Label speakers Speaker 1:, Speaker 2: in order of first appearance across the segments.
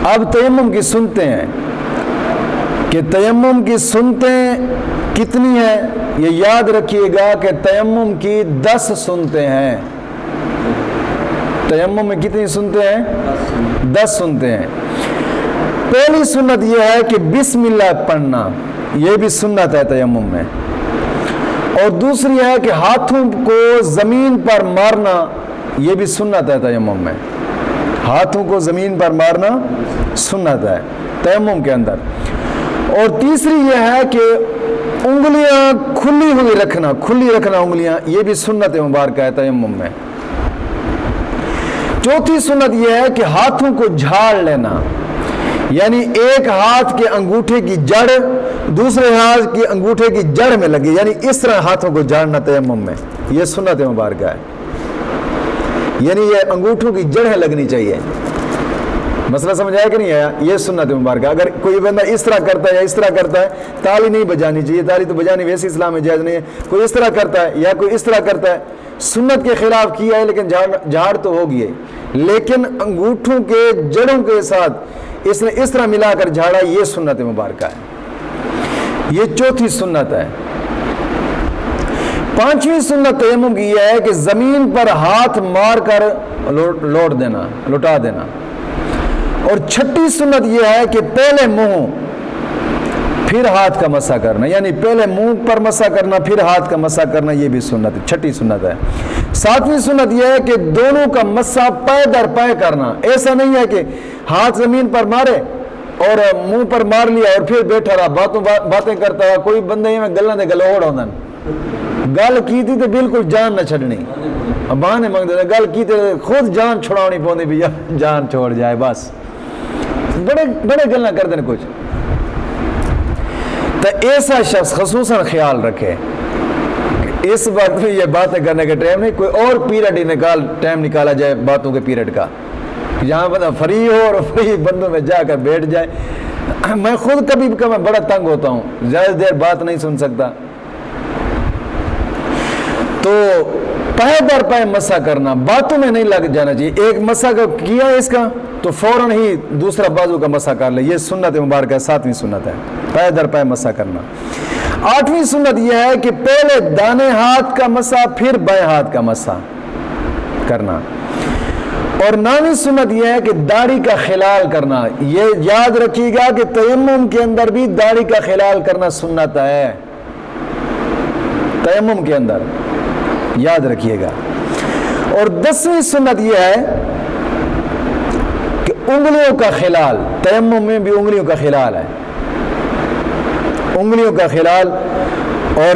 Speaker 1: اب تیمم کی سنتیں ہیں کہ تیمم کی سنتیں کتنی ہیں؟ یہ یاد رکھیے گا کہ تیمم کی 10 سنتیں ہیں۔ تیمم میں کتنی سنتیں ہیں؟ 10 سنتیں ہیں۔ پہلی سنت یہ ہے کہ بسم اللہ پڑھنا، یہ بھی سنت ہے تیمم میں۔ اور دوسری ہے کہ ہاتھوں کو زمین پر مارنا، یہ بھی سنت ہے تیمم میں۔ ہاتھوں کو زمین پر مارنا سنت ہے تیمم کے اندر۔ اور تیسری یہ ہے کہ انگلیاں کھلی ہوئی رکھنا، کھلی رکھنا انگلیاں، یہ بھی سنت مبارکہ ہے تیمم میں۔ چوتھی سنت یہ ہے کہ ہاتھوں کو جھاڑ لینا، یعنی ایک ہاتھ کے انگوٹھے کی جڑ دوسرے ہاتھ کے انگوٹھے کی جڑ میں لگے، یعنی اس طرح ہاتھوں کو جھاڑنا تیمم میں، یہ سنت مبارکہ ہے۔ یعنی یہ انگوٹھوں کی جڑیں لگنی چاہیے۔ مسئلہ سمجھ آیا کہ نہیں آیا؟ یہ سنت مبارکہ۔ اگر کوئی بندہ اس طرح کرتا ہے یا اس طرح کرتا ہے، تالی نہیں بجانی چاہیے، تالی تو بجانی ویسے اسلام میں جائز نہیں ہے۔ کوئی اس طرح کرتا ہے یا کوئی اس طرح کرتا ہے، سنت کے خلاف کیا ہے، لیکن جھاڑ تو ہوگی ہے، لیکن انگوٹھوں کے جڑوں کے ساتھ اس نے اس طرح ملا کر جھاڑا، یہ سنت مبارکہ ہے۔ یہ چوتھی سنت ہے۔ پانچویں سنت تیمم کی یہ ہے کہ زمین پر ہاتھ مار کر لوٹ دینا، لٹا دینا۔ اور چھٹی سنت یہ ہے کہ پہلے منہ پھر ہاتھ کا مسح کرنا، یعنی پہلے منہ پر مسح کرنا پھر ہاتھ کا مسح کرنا، یہ بھی سنت ہے، چھٹی سنت ہے۔ ساتویں سنت یہ ہے کہ دونوں کا مسح پے در پے کرنا۔ ایسا نہیں ہے کہ ہاتھ زمین پر مارے اور منہ پر مار لیا اور پھر بیٹھا رہا باتیں کرتا رہا۔ کوئی بندے میں گلاں دے گل ہوڑ ہوندن، گل کی تو بالکل جان نہ چھڑنی، بہانے منگتے گل کی تو خود جان چھڑاونی پوندی بھی جان چھوڑ جائے، بس بڑے گلاں کرتے ہیں کچھ۔ تو ایسا شخص خصوصاً خیال رکھے کہ اس وقت میں یہ باتیں کرنے کا ٹائم نہیں، کوئی اور پیریڈ ہی ٹائم نکالا جائے باتوں کے پیریڈ کا، جہاں بندہ فری ہو اور فری بندوں میں جا کر بیٹھ جائے۔ میں خود کبھی کبھی بڑا تنگ ہوتا ہوں، زیادہ دیر بات نہیں سن سکتا، تو پے در پے مسح کرنا، باتوں میں نہیں لگ جانا چاہیے۔ ایک مسح کیا اس کا تو فوراً ہی دوسرا بازو کا مسح کر لے، یہ سنت مبارکہ ہے، ساتویں سنت ہے، پے در پے مسح کرنا۔ آٹھویں سنت یہ ہے کہ پہلے دانے ہاتھ کا مسح پھر بائیں ہاتھ کا مسح کرنا۔ اور نویں سنت یہ ہے کہ داڑھی کا خلال کرنا۔ یہ یاد رکھیے گا کہ تیمم کے اندر بھی داڑھی کا خلال کرنا سنت ہے، تیمم کے اندر یاد رکھیے گا۔ اور 10ویں سنت یہ ہے کہ انگلیوں کا خلال، تیمم میں بھی انگلیوں کا خلال ہے، انگلیوں کا خلال۔ اور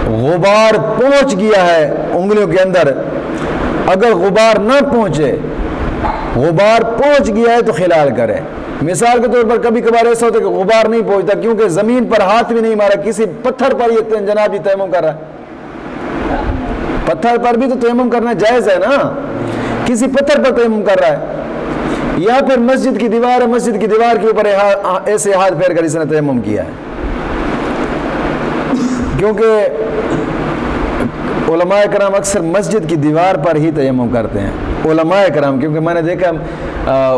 Speaker 1: غبار پہنچ گیا ہے انگلیوں کے اندر، اگر غبار نہ پہنچے، غبار پہنچ گیا ہے تو خلال کرے۔ مثال کے طور پر کبھی کبھار ایسا ہوتا ہے کہ غبار نہیں پہنچتا کیونکہ زمین پر ہاتھ بھی نہیں مارا، کسی پتھر پر یہ جناب تیمم کر رہا ہے، پتھر پر بھی تو تیمم کرنا جائز ہے نا، کسی پتھر پر تیمم کر رہا ہے، یا پھر مسجد کی دیوار ہے، مسجد کی دیوار کے اوپر ایسے ہاتھ پھیر کر اس نے تیمم کیا ہے۔ کیونکہ علماء کرام اکثر مسجد کی دیوار پر ہی تیمم کرتے ہیں، علماء کرام، کیونکہ میں نے دیکھا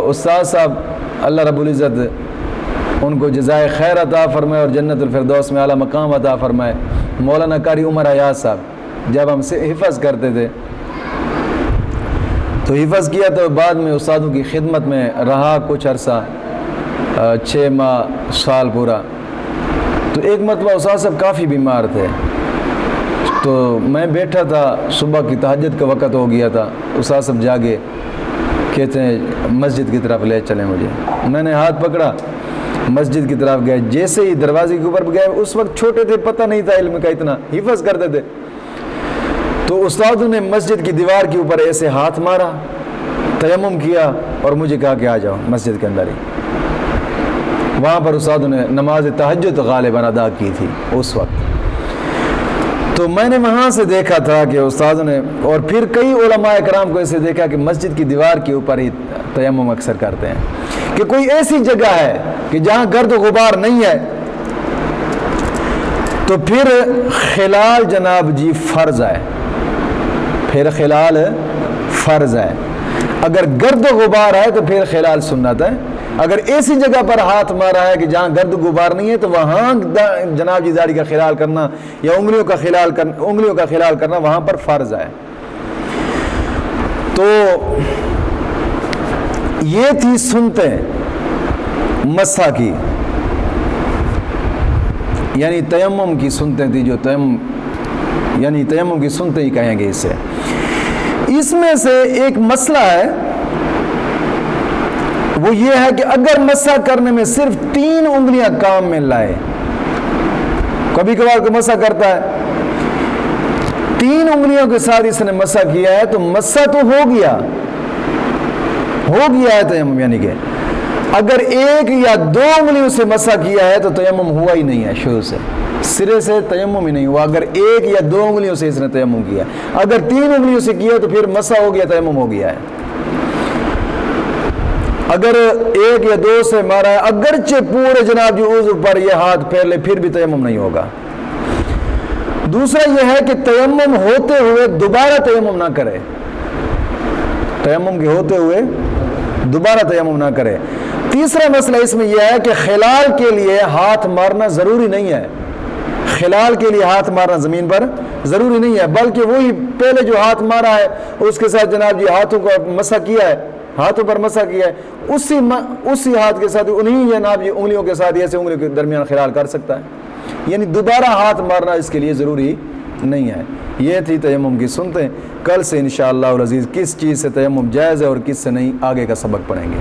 Speaker 1: استاد صاحب اللہ رب العزت ان کو جزائے خیر عطا فرمائے اور جنت الفردوس میں اعلیٰ مقام عطا فرمائے، مولانا قاری عمر ایاز صاحب جب ہم سے حفظ کرتے تھے تو حفظ کیا، تو بعد میں استادوں کی خدمت میں رہا کچھ عرصہ، 6 ماہ سال پورا۔ تو ایک مرتبہ استاد صاحب کافی بیمار تھے، تو میں بیٹھا تھا، صبح کی تہجد کا وقت ہو گیا تھا، استاد صاحب جاگے، کہتے ہیں مسجد کی طرف لے چلیں مجھے۔ میں نے ہاتھ پکڑا، مسجد کی طرف گئے، جیسے ہی دروازے کے اوپر گئے، اس وقت چھوٹے تھے، پتہ نہیں تھا علم کا اتنا، حفظ کرتے تھے، تو استادوں نے مسجد کی دیوار کے اوپر ایسے ہاتھ مارا، تیمم کیا اور مجھے کہا کہ آ جاؤ مسجد کے اندر ہی۔ وہاں پر استادوں نے نماز تہجد غالباً ادا کی تھی اس وقت، تو میں نے وہاں سے دیکھا تھا کہ استادوں نے، اور پھر کئی علماء کرام کو ایسے دیکھا کہ مسجد کی دیوار کے اوپر ہی تیمم اکثر کرتے ہیں، کہ کوئی ایسی جگہ ہے کہ جہاں گرد و غبار نہیں ہے تو پھر خلال جناب جی فرض ہے، پھر خلال فرض ہے۔ اگر گرد و غبار ہے تو پھر خلال سنت ہے. اگر ایسی جگہ پر ہاتھ مارا ہے کہ جہاں گرد و غبار نہیں ہے تو وہاں جناب جی داڑھی کا خلال کرنا یا انگلیوں کا خلال کرنا وہاں پر فرض ہے. تو یہ تھی سنتیں مسح کی، یعنی تیمم کی سنتیں تھی، جو یعنی تیمم کی سنتیں ہی کہیں گے اسے. اس میں سے ایک مسئلہ ہے، وہ یہ ہے کہ اگر مسح کرنے میں صرف 3 انگلیاں کام میں لائے، کبھی کبھار کو مسح کرتا ہے 3 انگلیوں کے ساتھ اس نے مسح کیا ہے تو مسح تو ہو گیا ہے تیمم، یعنی کہ اگر 1 یا 2 انگلیوں سے مسح کیا ہے تو تیمم ہوا ہی نہیں ہے، شروع سے سرے سے تیمم ہی نہیں ہوا. اگر 1 یا 2 انگلیوں سے اس نے تیمم کیا، اگر 3 انگلیوں سے کیا تو پھر مسح ہو گیا، تیمم ہو گیا ہے. اگر 1 یا 2 سے مارا ہے، اگرچہ پورے جناب جی عضو پر یہ ہاتھ پھیر لے پھر بھی تیمم نہیں ہوگا. دوسرا یہ ہے کہ تیمم ہوتے ہوئے دوبارہ تیمم نہ کرے، تیمم کے ہوتے ہوئے دوبارہ تیمم نہ کرے. تیسرا مسئلہ اس میں یہ ہے کہ خلال کے لیے ہاتھ مارنا ضروری نہیں ہے، خلال کے لیے ہاتھ مارنا زمین پر ضروری نہیں ہے، بلکہ وہی پہلے جو ہاتھ مارا ہے اس کے ساتھ جناب جی ہاتھوں کو مسح کیا ہے، ہاتھوں پر مسح کیا ہے، اسی ہاتھ کے ساتھ انہی جناب جی انگلیوں کے ساتھ ایسے انگلیوں کے درمیان خلال کر سکتا ہے، یعنی دوبارہ ہاتھ مارنا اس کے لیے ضروری نہیں ہے. یہ تھی تیمم کی سنتیں. کل سے انشاءاللہ العزیز کس چیز سے تیمم جائز ہے اور کس سے نہیں، آگے کا سبق پڑھیں گے.